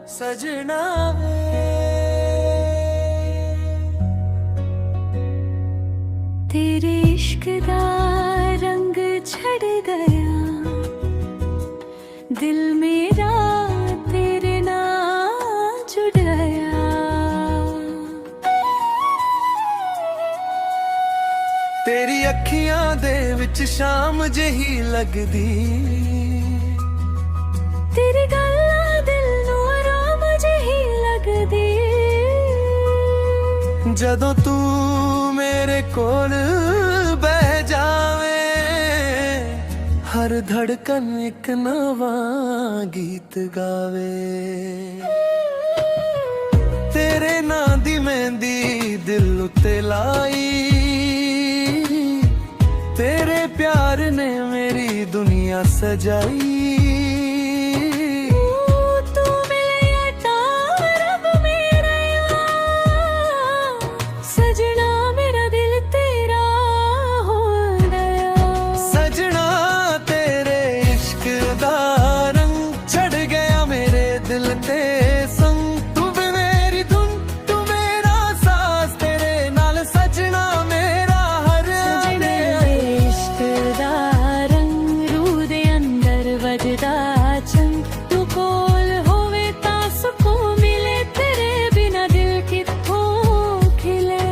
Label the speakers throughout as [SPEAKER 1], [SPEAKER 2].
[SPEAKER 1] सजना वे
[SPEAKER 2] तेरे इश्क दा रंग छड़ गया, दिल मेरा तेरे नाल जुड़ गया।
[SPEAKER 1] तेरी अखियां दे विच शाम जही लगदी,
[SPEAKER 2] तेरी गल्लां दिल नूं आराम जही लगदी।
[SPEAKER 1] जदों तू मेरे कोल बह जावे, हर धड़कन एक नवा गीत गावे। तेरे नां दी मेहंदी दिल उते लाई, तेरे प्यार ने मेरी दुनिया सजाई।
[SPEAKER 2] तू कोल होवे तां सुकून मिले, तेरे बिना दिल कित्थों खिले।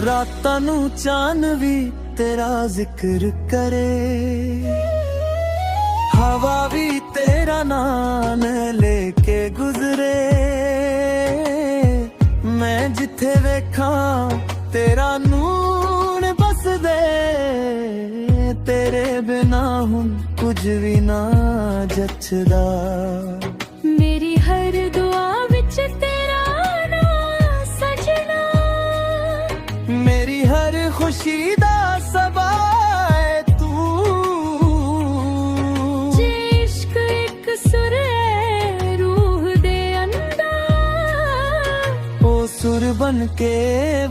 [SPEAKER 1] रातां नू चांद भी तेरा जिक्र करे, हवा भी तेरा नाम लेके गुजरे। मैं जिथे वेखा तेरा नूर बस दे, तेरे बिना हुण कुछ भी ना जचदा।
[SPEAKER 2] मेरी हर दुआ विच तेरा नाम सजना,
[SPEAKER 1] मेरी हर खुशी दा सबाए तू।
[SPEAKER 2] जे इश्क एक सुर है रूह दे अंदर,
[SPEAKER 1] ओ सुर बन के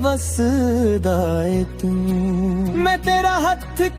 [SPEAKER 1] वसदा है तू। मैं तेरा हथ